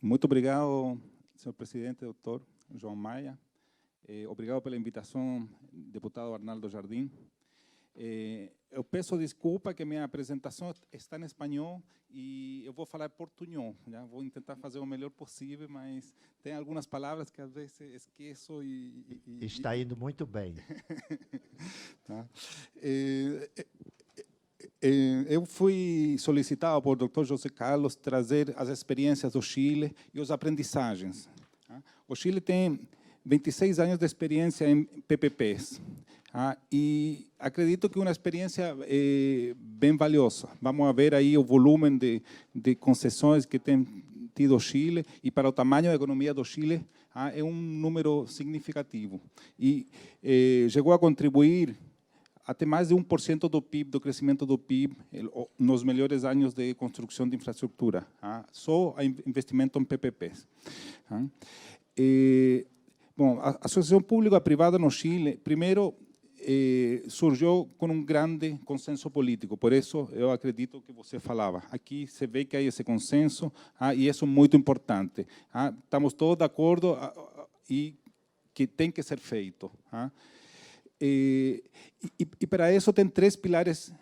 Muito obrigado, senhor presidente, doutor João Maia. Obrigado pela invitação, deputado Arnaldo Jardim. Eu peço desculpa que minha apresentação está em espanhol e eu vou falar portunhol. Já vou tentar fazer o melhor possível, mas tem algumas palavras que às vezes esqueço Está indo muito bem. Tá? Eu fui solicitado por Dr. José Carlos trazer as experiências do Chile e as aprendizagens. O Chile tem 26 anos de experiência em PPPs. E acredito que uma experiência bem valiosa. Vamos ver aí o volume de concessões que tem tido o Chile e para o tamanho da economia do Chile é um número significativo. E chegou a contribuir até mais de 1% do PIB, do crescimento do PIB, nos melhores anos de construção de infraestrutura. Só investimento em PPPs. Bom, a associação pública-privada no Chile, primeiro, surgiu com um grande consenso político, por isso eu acredito que você falava. Aqui se vê que há esse consenso e isso é muito importante. Estamos todos de acordo e que tem que ser feito. E para isso tem três pilares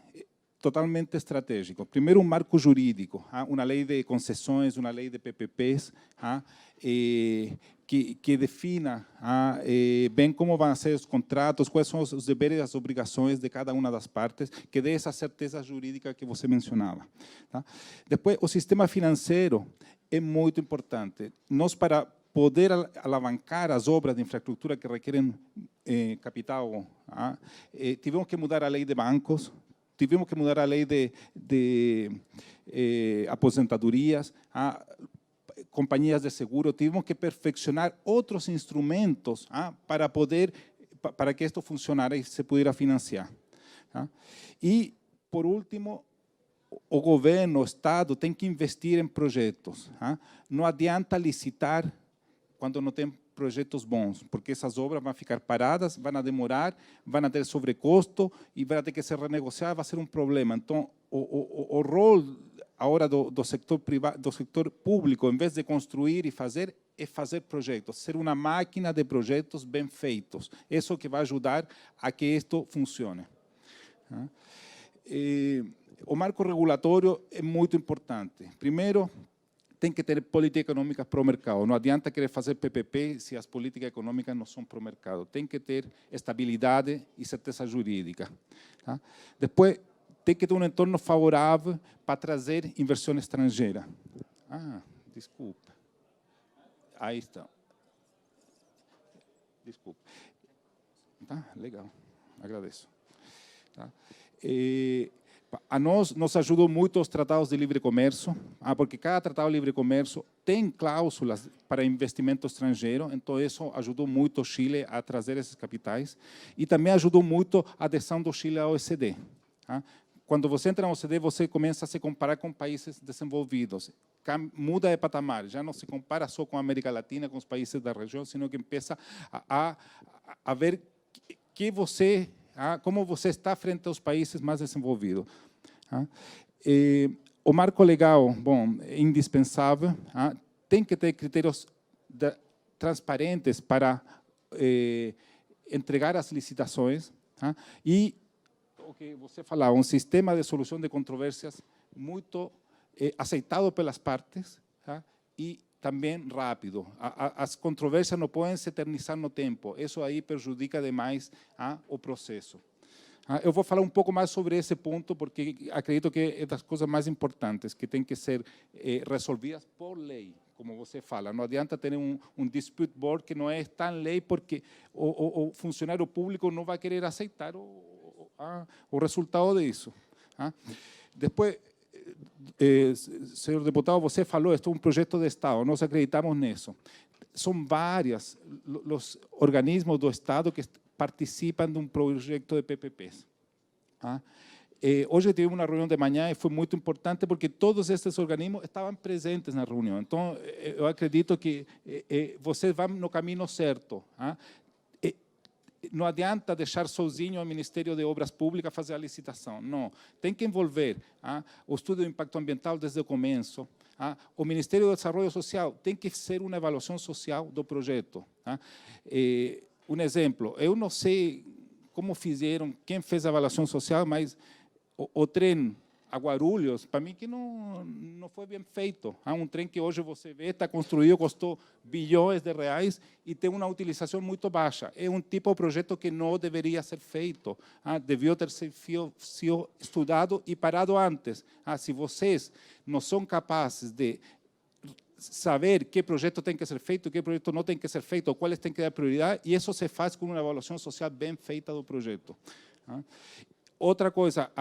totalmente estratégicos. Primeiro, um marco jurídico, uma lei de concessões, uma lei de PPPs, que defina bem como vão ser os contratos, quais são os deveres e as obrigações de cada uma das partes, que dê essa certeza jurídica que você mencionava. Depois, o sistema financeiro é muito importante. Nós, para poder alavancar as obras de infraestrutura que requerem capital, tivemos que mudar a lei de bancos, tivemos que mudar a lei de aposentadorias, companhias de seguro, tivemos que perfeccionar outros instrumentos para que isto funcionara e se pudesse financiar. E, por último, o governo, o Estado, tem que investir em projetos. Não adianta licitar quando não tem projetos bons, porque essas obras vão ficar paradas, vão demorar, vão ter sobrecusto e vai ter que ser renegociar, vai ser um problema. Então, o rol agora do setor privado, do setor público, em vez de construir e fazer, é fazer projetos, ser uma máquina de projetos bem feitos. Isso que vai ajudar a que isto funcione. O marco regulatório é muito importante. Primeiro, tem que ter política econômica para o mercado. Não adianta querer fazer PPP se as políticas econômicas não são para o mercado. Tem que ter estabilidade e certeza jurídica. Depois, tem que ter um entorno favorável para trazer inversão estrangeira. Desculpa. Aí está. Desculpa. Legal. Agradeço. A nós nos ajudou muito os tratados de livre comércio, porque cada tratado de livre comércio tem cláusulas para investimento estrangeiro, então isso ajudou muito o Chile a trazer esses capitais e também ajudou muito a adesão do Chile ao OECD. Quando você entra no OECD, você começa a se comparar com países desenvolvidos, muda de patamar, já não se compara só com a América Latina, com os países da região, sino que começa a ver que você como você está frente aos países mais desenvolvidos. O marco legal, bom, é indispensável, tem que ter critérios transparentes para entregar as licitações e, o que você falava, um sistema de solução de controvérsias muito aceitado pelas partes e também rápido. As controvérsias não podem se eternizar no tempo. Isso aí prejudica demais o processo. Eu vou falar um pouco mais sobre esse ponto, porque acredito que é das coisas mais importantes, que tem que ser resolvidas por lei, como você fala. Não adianta ter um dispute board que não é tão lei, porque o funcionário público não vai querer aceitar o resultado disso. Depois, senhor deputado, você falou, este é um projeto de Estado, nós acreditamos nisso. São vários os organismos do Estado que participam de um projeto de PPPs. Hoje tive uma reunião de manhã e foi muito importante porque todos esses organismos estavam presentes na reunião. Então, eu acredito que vocês vão no caminho certo. Não adianta deixar sozinho o Ministério de Obras Públicas fazer a licitação. Não, tem que envolver o estudo de impacto ambiental desde o começo, O Ministério do Desenvolvimento Social tem que ser uma avaliação social do projeto. Um exemplo, eu não sei como fizeram, quem fez a avaliação social, mas o trem a Guarulhos, para mim que não foi bem feito. Um trem que hoje você vê, está construído, custou bilhões de reais e tem uma utilização muito baixa. É um tipo de projeto que não deveria ser feito. Devia ter sido estudado e parado antes. Se vocês não são capazes de saber que projeto tem que ser feito, que projeto não tem que ser feito, quais tem que dar prioridade, e isso se faz com uma avaliação social bem feita do projeto. Outra coisa,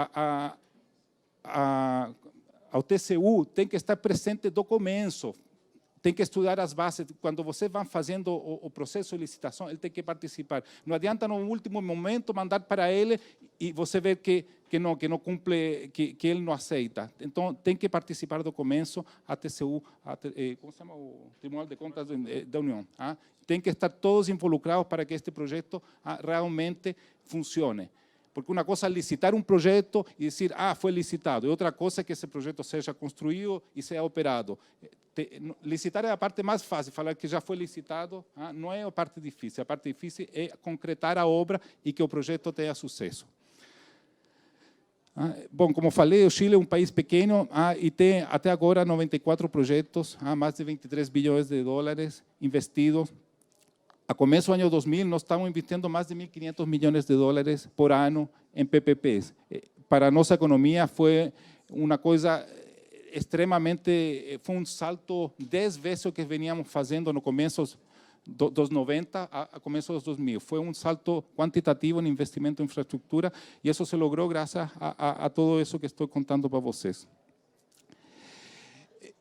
ao TCU tem que estar presente do começo, tem que estudar as bases. Quando você vai fazendo o processo de licitação, ele tem que participar. Não adianta no último momento mandar para ele e você ver que não cumpre, que ele não aceita. Então, tem que participar do começo, a TCU, como se chama o Tribunal de Contas da União. Tem que estar todos involucrados para que este projeto realmente funcione. Porque uma coisa é licitar um projeto e dizer, foi licitado, e outra coisa é que esse projeto seja construído e seja operado. Licitar é a parte mais fácil, falar que já foi licitado não é a parte difícil. A parte difícil é concretar a obra e que o projeto tenha sucesso. Bom, como falei, o Chile é um país pequeno e tem até agora 94 projetos, mais de 23 bilhões de dólares investidos. A começo do ano 2000, nós estávamos investindo mais de 1.500 milhões de dólares por ano em PPPs. Para a nossa economia foi uma coisa extremamente, foi um salto 10 vezes o que veníamos fazendo no começo dos 90 a começo dos 2000. Foi um salto quantitativo no investimento em infraestrutura e isso se logrou graças a todo isso que estou contando para vocês.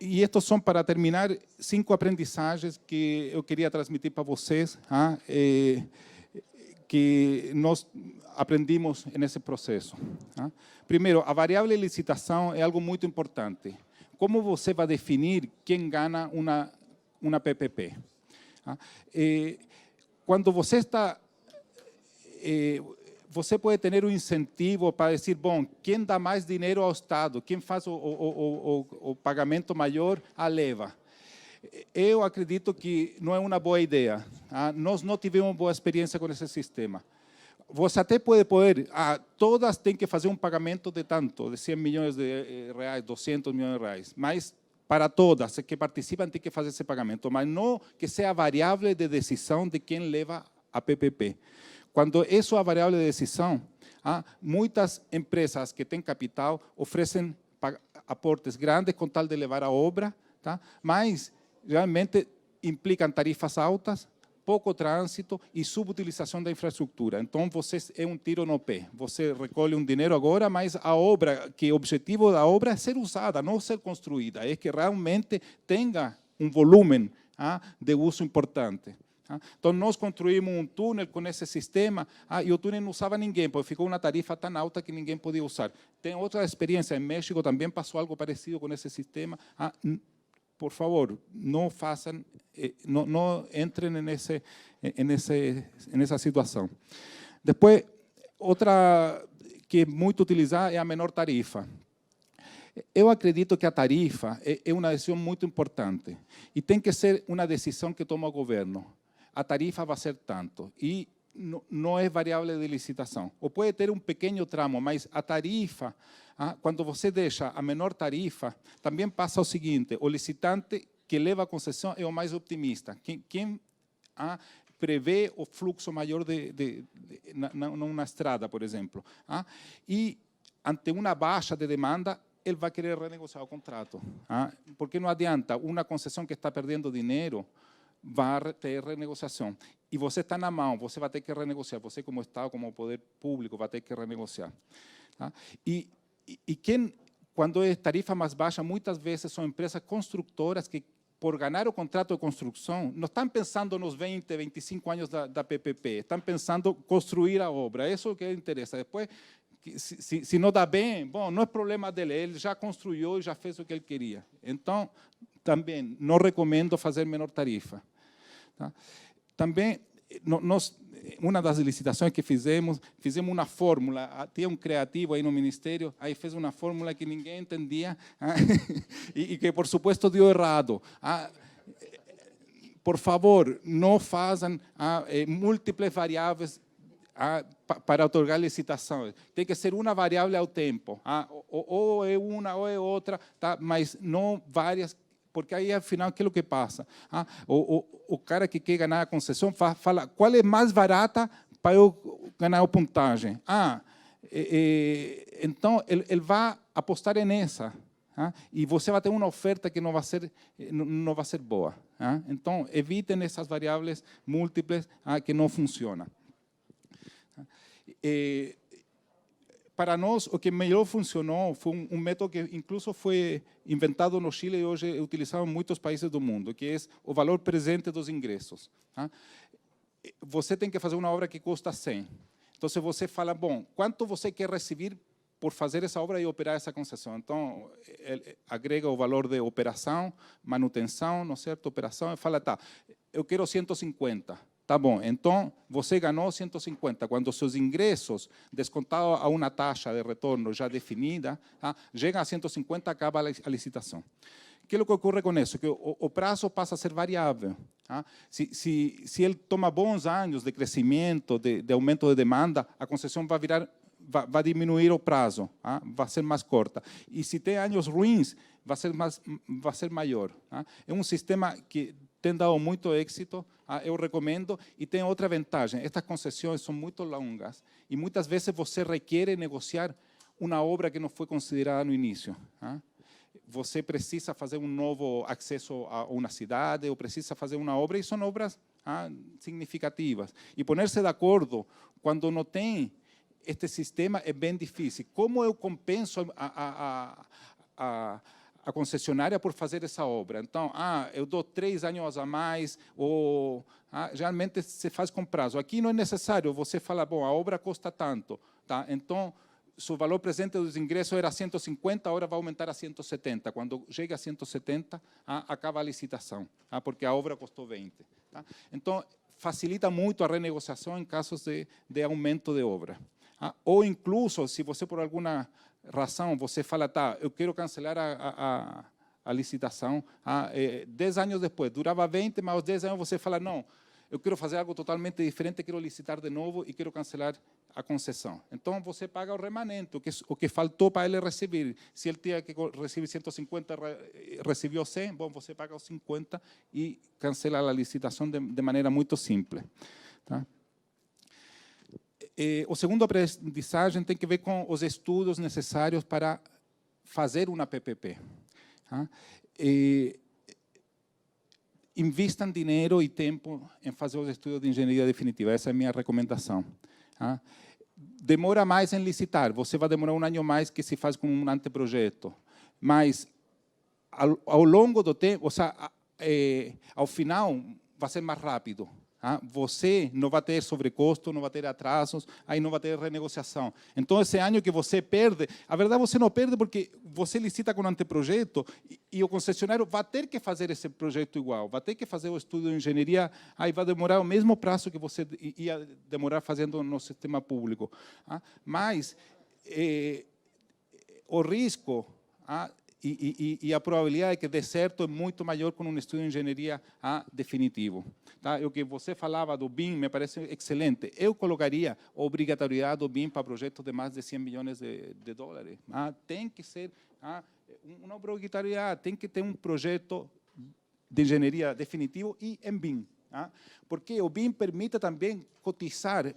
E estes são, para terminar, 5 aprendizagens que eu queria transmitir para vocês, que nós aprendimos nesse processo. Primeiro, a variável de licitação é algo muito importante. Como você vai definir quem ganha uma PPP? Quando você está... você pode ter um incentivo para dizer, bom, quem dá mais dinheiro ao Estado, quem faz o pagamento maior, a leva. Eu acredito que não é uma boa ideia. Nós não tivemos boa experiência com esse sistema. Você até pode todas têm que fazer um pagamento de tanto, de 100 milhões de reais, 200 milhões de reais, mas para todas que participam têm que fazer esse pagamento, mas não que seja variável de decisão de quem leva a PPP. Quando isso é a variável de decisão, muitas empresas que têm capital oferecem aportes grandes com tal de levar a obra, mas realmente implicam tarifas altas, pouco trânsito e subutilização da infraestrutura. Então, você é um tiro no pé. Você recolhe um dinheiro agora, mas a obra, que o objetivo da obra é ser usada, não ser construída, é que realmente tenha um volume de uso importante. Então, nós construímos um túnel com esse sistema e o túnel não usava ninguém, porque ficou uma tarifa tão alta que ninguém podia usar. Tem outra experiência, em México também passou algo parecido com esse sistema. Por favor, não façam, não entrem nessa situação. Depois, outra que é muito utilizada é a menor tarifa. Eu acredito que a tarifa é uma decisão muito importante e tem que ser uma decisão que toma o governo. A tarifa vai ser tanto e não é variável de licitação. Ou pode ter um pequeno tramo, mas a tarifa, quando você deixa a menor tarifa, também passa o seguinte, o licitante que leva a concessão é o mais optimista. Quem prevê o fluxo maior numa estrada, por exemplo. E, ante uma baixa de demanda, ele vai querer renegociar o contrato. Porque não adianta uma concessão que está perdendo dinheiro, vai ter renegociação. E você está na mão, você vai ter que renegociar. Você, como Estado, como poder público, vai ter que renegociar. E quando é tarifa mais baixa, muitas vezes são empresas construtoras que, por ganhar o contrato de construção, não estão pensando nos 20, 25 anos da PPP, estão pensando construir a obra. Isso é o que interessa. Depois, se não dá bem, bom, não é problema dele, ele já construiu e já fez o que ele queria. Então, também não recomendo fazer menor tarifa. Também uma das licitações que fizemos uma fórmula, tinha um criativo aí no Ministério, aí fez uma fórmula que ninguém entendia e que, por supuesto, deu errado. Por favor, não façam múltiplas variáveis para otorgar licitações. Tem que ser uma variável ao tempo. Ou é uma ou é outra, tá? Mas não várias, porque aí, afinal, aquilo que passa. O cara que quer ganhar a concessão fala qual é mais barata para eu ganhar a pontagem. Então, ele vai apostar nessa. E você vai ter uma oferta que não vai ser boa. Então, evitem essas variáveis múltiplas que não funcionam. Para nós, o que melhor funcionou foi um método que incluso foi inventado no Chile e hoje é utilizado em muitos países do mundo, que é o valor presente dos ingressos. Você tem que fazer uma obra que custa 100. Então, se você fala, bom, quanto você quer receber por fazer essa obra e operar essa concessão? Então, ele agrega o valor de operação, manutenção, não é certo? Operação, e fala, tá, eu quero 150. Tá bom, então você ganhou 150. Quando seus ingressos, descontados a uma taxa de retorno já definida, chegam a 150, acaba a licitação. O que é o que ocorre com isso? Que o prazo passa a ser variável. Se ele toma bons anos de crescimento, de aumento de demanda, a concessão vai diminuir o prazo, vai ser mais curta. E se tem anos ruins, vai ser maior. É um sistema que tem dado muito êxito, eu recomendo, e tem outra vantagem, estas concessões são muito longas e muitas vezes você requer negociar uma obra que não foi considerada no início. Você precisa fazer um novo acesso a uma cidade, ou precisa fazer uma obra, e são obras significativas. E poner-se de acordo quando não tem este sistema é bem difícil. Como eu compenso a concessionária por fazer essa obra? Então, eu dou 3 anos a mais, ou geralmente se faz com prazo. Aqui não é necessário, você fala, bom, a obra custa tanto, tá? Então, se o valor presente dos ingressos era 150, agora vai aumentar a 170. Quando chega a 170, acaba a licitação, porque a obra custou 20. Tá? Então, facilita muito a renegociação em casos de aumento de obra. Ou incluso, se você por alguma razão, você fala, tá, eu quero cancelar a licitação, 10 anos depois, durava 20, mas aos 10 anos você fala, não, eu quero fazer algo totalmente diferente, quero licitar de novo e quero cancelar a concessão. Então, você paga o remanente, o que faltou para ele receber. Se ele tinha que receber 150, recebeu 100, bom, você paga os 50 e cancela a licitação de maneira muito simples. Tá? O segundo aprendizagem tem que ver com os estudos necessários para fazer uma PPP. Invistam dinheiro e tempo em fazer os estudos de engenharia definitiva. Essa é a minha recomendação. Demora mais em licitar. Você vai demorar 1 ano mais que se faz com um anteprojeto. Mas, ao longo do tempo, ou seja, ao final, vai ser mais rápido. Você não vai ter sobrecusto, não vai ter atrasos, aí não vai ter renegociação. Então, esse ano que você perde, a verdade você não perde porque você licita com um anteprojeto e o concessionário vai ter que fazer esse projeto igual, vai ter que fazer o estudo de engenharia, aí vai demorar o mesmo prazo que você ia demorar fazendo no sistema público. Mas o risco e a probabilidade de que dê certo é muito maior com um estudo de engenharia definitivo. Tá? O que você falava do BIM me parece excelente. Eu colocaria a obrigatoriedade do BIM para projetos de mais de 100 milhões de dólares. Tem que ser uma obrigatoriedade, tem que ter um projeto de engenharia definitivo e em BIM. Porque o BIM permite também cotizar.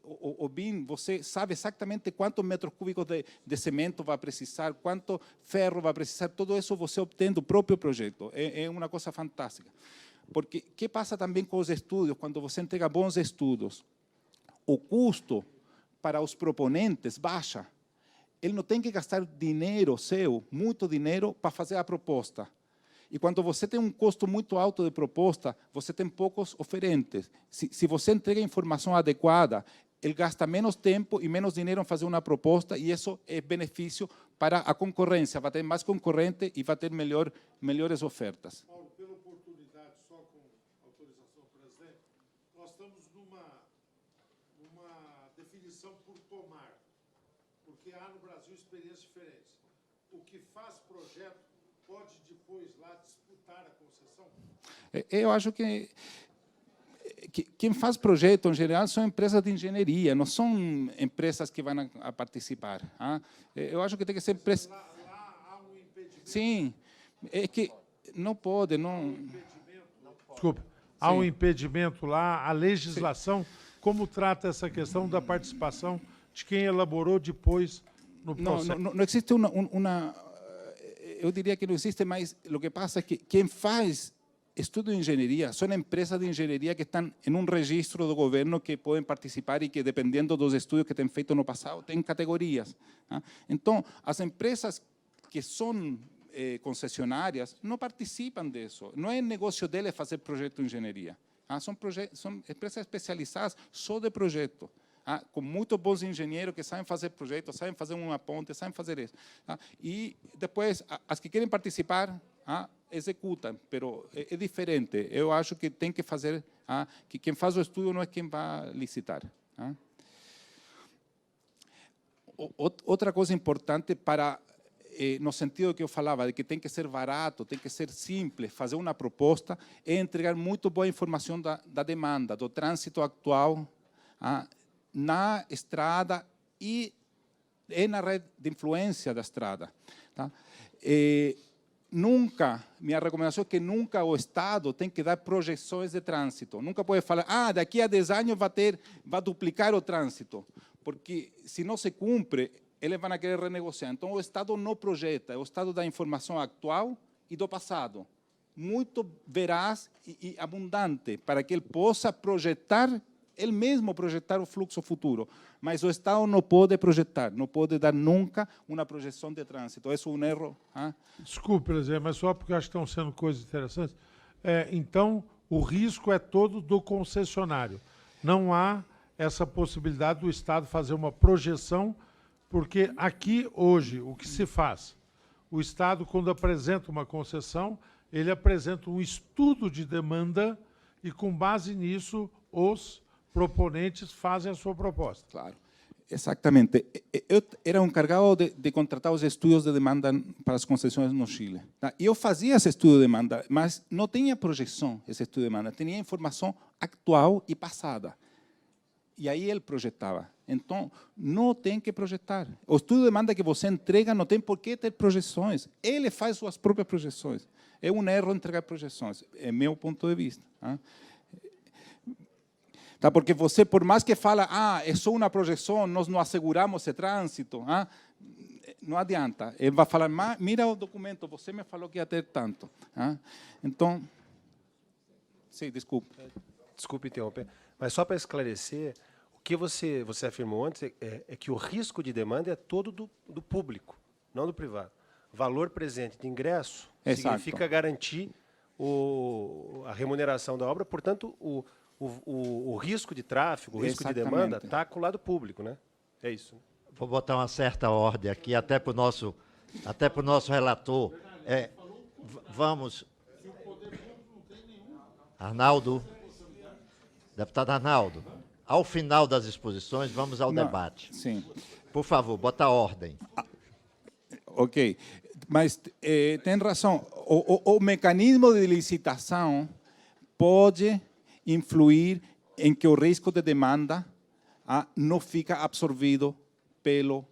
O BIM, você sabe exatamente quantos metros cúbicos de cimento vai precisar, quanto ferro vai precisar, tudo isso você obtém do próprio projeto. É uma coisa fantástica. Porque o que passa também com os estudos, quando você entrega bons estudos? O custo para os proponentes baixa. Ele não tem que gastar dinheiro seu, muito dinheiro, para fazer a proposta. E quando você tem um custo muito alto de proposta, você tem poucos oferentes. Se você entrega a informação adequada, ele gasta menos tempo e menos dinheiro em fazer uma proposta, e isso é benefício para a concorrência. Vai ter mais concorrente e vai ter melhores ofertas. Paulo, pela oportunidade, só com autorização do presidente, nós estamos numa definição por tomar, porque há no Brasil experiências diferentes. O que faz projeto pode depois lá disputar a concessão? Eu acho que quem faz projeto, em geral, são empresas de engenharia, não são empresas que vão a participar. Eu acho que tem que ser... Lá há um impedimento. Sim, é que não pode, não... Desculpa, há um impedimento lá, a legislação, como trata essa questão da participação de quem elaborou depois no processo? Não existe uma... Eu diria que não existe, mas o que passa é que quem faz estudo de engenharia são empresas de engenharia que estão em um registro do governo que podem participar e que, dependendo dos estudos que têm feito no passado, tem categorias. Então, as empresas que são concessionárias não participam disso. Não é negócio deles fazer projeto de engenharia. São empresas especializadas só de projeto. Com muitos bons engenheiros que sabem fazer projetos, sabem fazer uma ponte, sabem fazer isso. E depois, as que querem participar, executam, mas é diferente. Eu acho que tem que fazer, que quem faz o estudo não é quem vai licitar. Outra coisa importante no sentido que eu falava, de que tem que ser barato, tem que ser simples, fazer uma proposta, é entregar muito boa informação da demanda, do trânsito atual, na estrada e na rede de influência da estrada. Minha recomendação é que nunca o Estado tem que dar projeções de trânsito. Nunca pode falar, daqui a 10 anos vai duplicar o trânsito, porque se não se cumpre, eles vão querer renegociar. Então, o Estado não projeta, o Estado dá informação atual e do passado, muito veraz e abundante, para que ele possa projetar, ele mesmo projetar o fluxo futuro. Mas o Estado não pode projetar, não pode dar nunca uma projeção de trânsito. Isso é um erro. Desculpe, Zé, mas só porque acho que estão sendo coisas interessantes. Então, o risco é todo do concessionário. Não há essa possibilidade do Estado fazer uma projeção, porque aqui, hoje, o que se faz? O Estado, quando apresenta uma concessão, ele apresenta um estudo de demanda e, com base nisso, os proponentes fazem a sua proposta. Claro, exatamente. Eu era encarregado de contratar os estudos de demanda para as concessões no Chile. E eu fazia esse estudo de demanda, mas não tinha projeção, esse estudo de demanda. Tinha informação atual e passada. E aí ele projetava. Então, não tem que projetar. O estudo de demanda que você entrega não tem por que ter projeções. Ele faz suas próprias projeções. É um erro entregar projeções, é meu ponto de vista. Porque você, por mais que fala, é só uma projeção, nós não asseguramos esse trânsito, não adianta. Ele vai falar, mira o documento, você me falou que ia ter tanto. Então, sim, desculpe. Desculpe interromper, mas só para esclarecer, o que você afirmou antes é que o risco de demanda é todo do público, não do privado. Valor presente de ingresso significa garantir a remuneração da obra, portanto, o risco de tráfego, o risco de demanda está com o lado público, né? É isso. Vou botar uma certa ordem aqui, até para o nosso relator. Vamos. Arnaldo, deputado Arnaldo, ao final das exposições, vamos ao debate. Sim. Por favor, bota a ordem. Ok, mas tem razão. O mecanismo de licitação pode influir em que o risco de demanda não fica absorvido pelo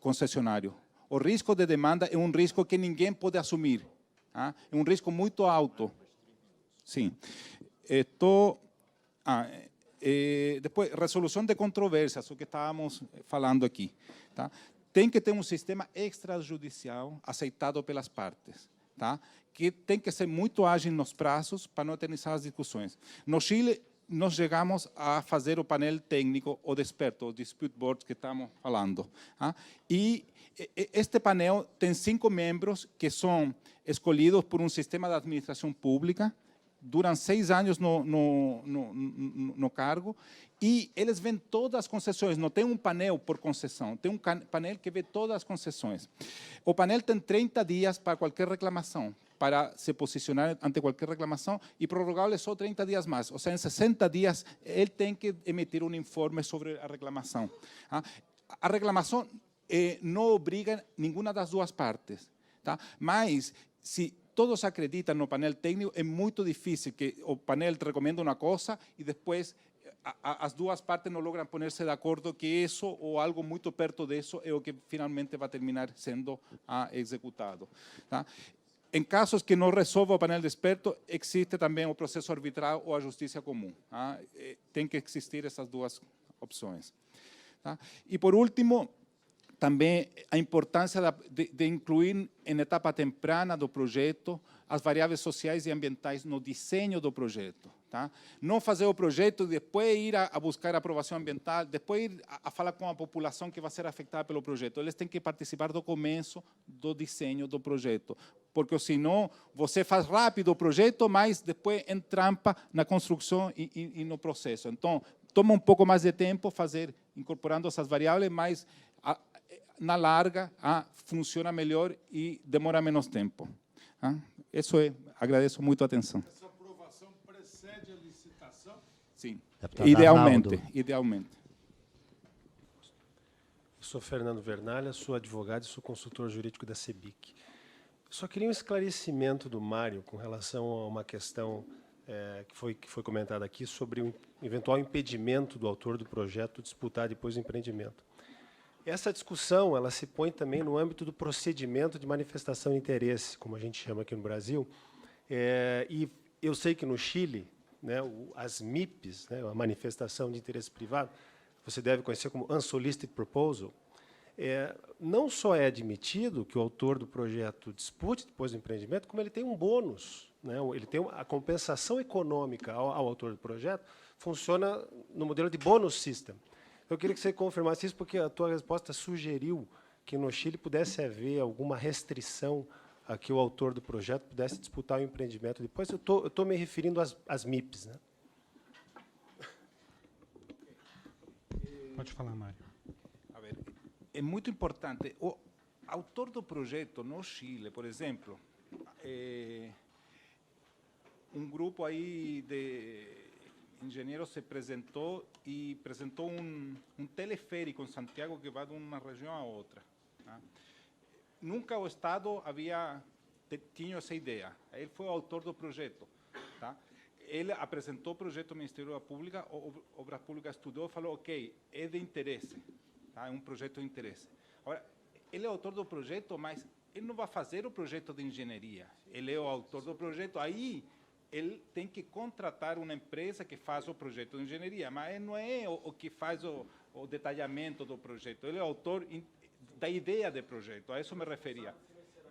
concessionário. O risco de demanda é um risco que ninguém pode assumir. É um risco muito alto. Sim. Depois, resolução de controvérsias, o que estávamos falando aqui. Tem que ter um sistema extrajudicial aceitado pelas partes, que tem que ser muito ágil nos prazos para não eternizar as discussões. No Chile, nós chegamos a fazer o painel técnico, o DESPERTO, o Dispute Board que estamos falando. E este painel tem 5 membros que são escolhidos por um sistema de administração pública, duram 6 anos no cargo, e eles veem todas as concessões, não tem um painel por concessão, tem um painel que vê todas as concessões. O painel tem 30 dias para qualquer reclamação, para se posicionar ante qualquer reclamação e prorrogar-lhe só 30 dias mais. Ou seja, em 60 dias, ele tem que emitir um informe sobre a reclamação. A reclamação não obriga nenhuma das duas partes. Tá? Mas, se todos acreditam no painel técnico, é muito difícil que o painel recomenda uma coisa e depois as duas partes não logram ponerse de acordo que isso ou algo muito perto disso é o que finalmente vai terminar sendo executado. Tá? Em casos que não resolva o painel de expertos, existe também o processo arbitral ou a justiça comum. Tá? Tem que existir essas duas opções. Tá? E, por último, também a importância de incluir em etapa temprana do projeto as variáveis sociais e ambientais no desenho do projeto. Tá? Não fazer o projeto e depois ir a buscar a aprovação ambiental, depois ir a falar com a população que vai ser afetada pelo projeto. Eles têm que participar do começo do desenho do projeto, porque senão você faz rápido o projeto, mas depois entrampa na construção e no processo. Então, toma um pouco mais de tempo incorporando essas variáveis, mas na larga funciona melhor e demora menos tempo. Isso é. Agradeço muito a atenção. Essa aprovação precede a licitação? Sim, Deputado idealmente. Arnaldo. Idealmente. Eu sou Fernando Vernalha, sou advogado e sou consultor jurídico da CEBIC. Só queria um esclarecimento do Mário com relação a uma questão que foi comentada aqui sobre o eventual impedimento do autor do projeto disputar depois o empreendimento. Essa discussão ela se põe também no âmbito do procedimento de manifestação de interesse, como a gente chama aqui no Brasil. E eu sei que no Chile, né, as MIPs, né, a manifestação de interesse privado, você deve conhecer como Unsolicited Proposal, não só é admitido que o autor do projeto dispute depois do empreendimento, como ele tem um bônus, né, ele tem a compensação econômica ao autor do projeto, funciona no modelo de bonus system. Eu queria que você confirmasse isso, porque a tua resposta sugeriu que no Chile pudesse haver alguma restrição a que o autor do projeto pudesse disputar o empreendimento depois. Eu estou me referindo às MIPs. Né? Pode falar, Mário. A ver, é muito importante. O autor do projeto no Chile, por exemplo, um grupo aí de engenheiros se apresentou e apresentou um teleférico em Santiago que vai de uma região a outra. Tá? Nunca o Estado tinha essa ideia. Ele foi o autor do projeto. Tá? Ele apresentou o projeto ao Ministério da Pública, a Obras Públicas estudou e falou, ok, é de interesse, tá? É um projeto de interesse. Agora, ele é o autor do projeto, mas ele não vai fazer o projeto de engenharia. Ele é o autor do projeto, aí ele tem que contratar uma empresa que faz o projeto de engenharia, mas ele não é o que faz o detalhamento do projeto, ele é o autor da ideia do projeto, a isso me referia.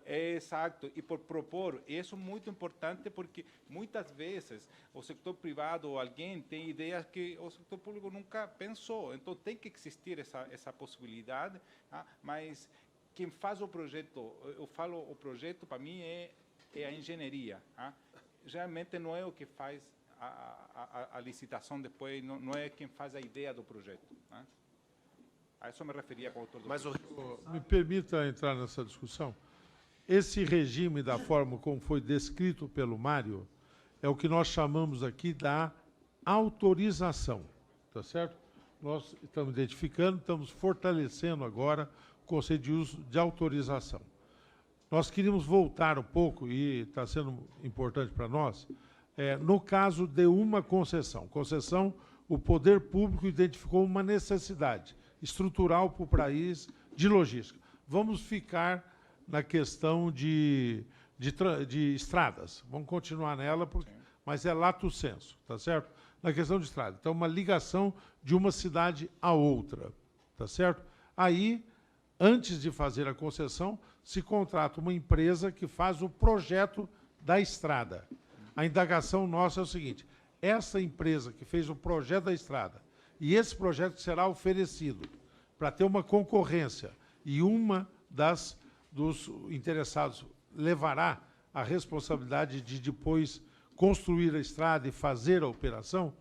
Exato, e por propor, isso é muito importante porque muitas vezes o setor privado ou alguém tem ideias que o setor público nunca pensou, então tem que existir essa possibilidade, tá? Mas quem faz o projeto, eu falo o projeto para mim é a engenharia, tá? Geralmente não é o que faz a licitação depois, não é quem faz a ideia do projeto. Né? A isso me referia com o autor do projeto. Me permita entrar nessa discussão. Esse regime, da forma como foi descrito pelo Mário, é o que nós chamamos aqui da autorização. Tá certo? Nós estamos identificando, estamos fortalecendo agora o conceito de uso de autorização. Nós queríamos voltar um pouco, e está sendo importante para nós, no caso de uma concessão. Concessão, o poder público identificou uma necessidade estrutural para o país de logística. Vamos ficar na questão de estradas. Vamos continuar nela, mas é lato sensu, tá certo? Na questão de estrada. Então, uma ligação de uma cidade a outra, tá certo? Aí, antes de fazer a concessão, se contrata uma empresa que faz o projeto da estrada. A indagação nossa é o seguinte, essa empresa que fez o projeto da estrada, e esse projeto será oferecido para ter uma concorrência, e uma dos interessados levará a responsabilidade de depois construir a estrada e fazer a operação,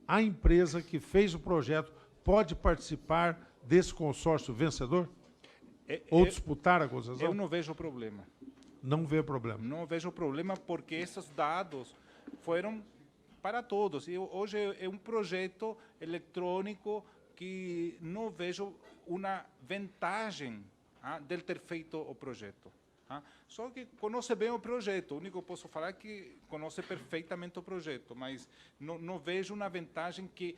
a empresa que fez o projeto pode participar desse consórcio vencedor? Ou disputar a concessão? Eu não vejo problema. não vê problema. Não vejo problema porque esses dados foram para todos. E hoje é um projeto eletrônico que não vejo uma vantagem de ter feito o projeto. Só que conhece bem o projeto. O único que posso falar é que conhece perfeitamente o projeto, mas não vejo uma vantagem que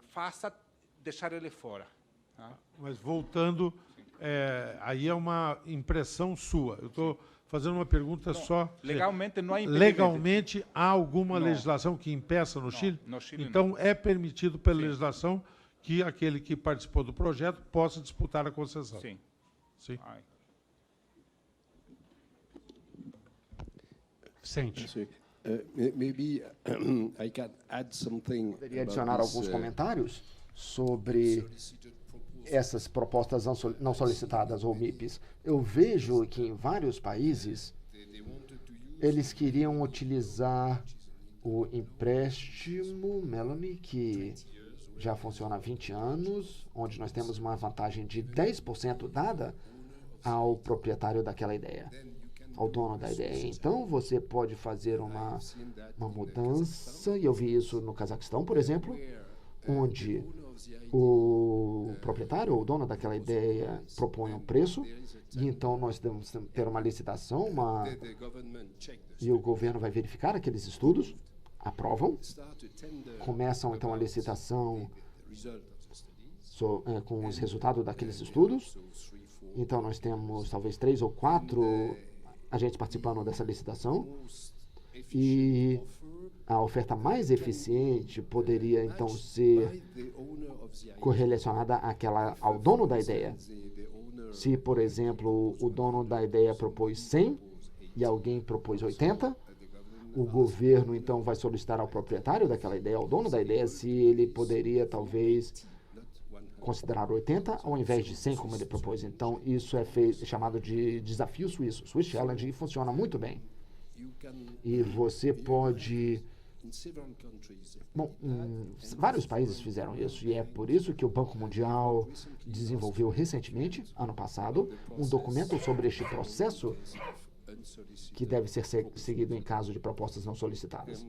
faça deixar ele fora. Mas voltando, aí é uma impressão sua. Eu estou fazendo uma pergunta só. Legalmente não há impedimento. Legalmente há alguma Não. legislação que impeça no Chile? No Chile então é permitido pela Sim. legislação que aquele que participou do projeto possa disputar a concessão. Sim. Sim. Ai. Vicente. Maybe I can add something. Poderia adicionar alguns comentários sobre essas propostas não solicitadas, ou MIPs. Eu vejo que em vários países eles queriam utilizar o empréstimo, Melanie, que já funciona há 20 anos, onde nós temos uma vantagem de 10% dada ao proprietário daquela ideia, ao dono da ideia. Então, você pode fazer uma mudança, e eu vi isso no Cazaquistão, por exemplo, onde o proprietário ou o dono daquela ideia propõe um preço, e então nós devemos ter uma licitação, e o governo vai verificar aqueles estudos, aprovam, começam então a licitação com os resultados daqueles estudos. Então nós temos talvez 3 ou 4 agentes participando dessa licitação, e a oferta mais eficiente poderia então ser correlacionada ao dono da ideia. Se, por exemplo, o dono da ideia propôs 100 e alguém propôs 80, o governo então vai solicitar ao proprietário daquela ideia, ao dono da ideia, se ele poderia talvez considerar 80 ao invés de 100 como ele propôs. Então isso é chamado de desafio suíço, Swiss Challenge, e funciona muito bem. E você pode... Bom, vários países fizeram isso, e é por isso que o Banco Mundial desenvolveu recentemente, ano passado, um documento sobre este processo que deve ser seguido em caso de propostas não solicitadas.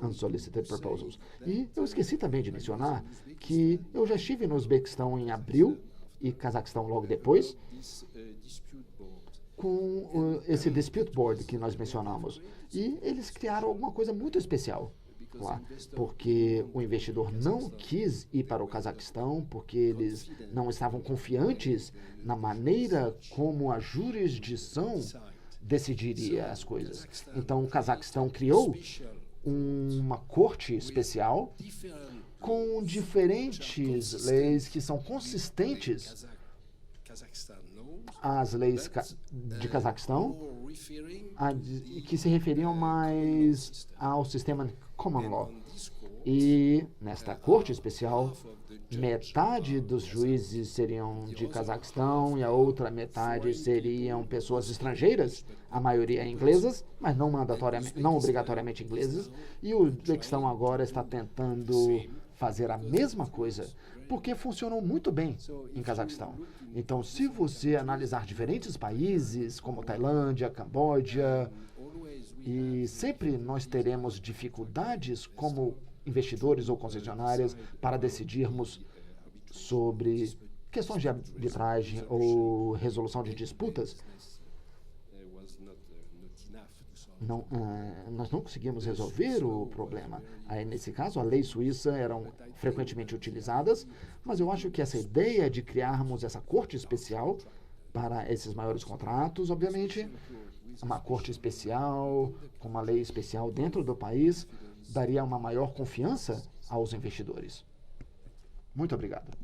Unsolicited proposals. E eu esqueci também de mencionar que eu já estive no Uzbequistão em abril e Cazaquistão logo depois, com esse Dispute Board que nós mencionamos. E eles criaram alguma coisa muito especial lá, porque o investidor não quis ir para o Cazaquistão, porque eles não estavam confiantes na maneira como a jurisdição decidiria as coisas. Então o Cazaquistão criou uma corte especial com diferentes leis que são consistentes às leis de Cazaquistão, que se referiam mais ao sistema common law. E nesta corte especial, metade dos juízes seriam de Cazaquistão e a outra metade seriam pessoas estrangeiras, a maioria inglesas, mas não obrigatoriamente inglesas. E o Uzbequistão agora está tentando fazer a mesma coisa, porque funcionou muito bem em Cazaquistão. Então, se você analisar diferentes países, como Tailândia, Camboja, e sempre nós teremos dificuldades como investidores ou concessionárias para decidirmos sobre questões de arbitragem ou resolução de disputas. Nós não conseguimos resolver o problema. Aí, nesse caso, a lei suíça eram frequentemente utilizadas, mas eu acho que essa ideia de criarmos essa corte especial para esses maiores contratos, obviamente, uma corte especial, com uma lei especial dentro do país, daria uma maior confiança aos investidores. Muito obrigado.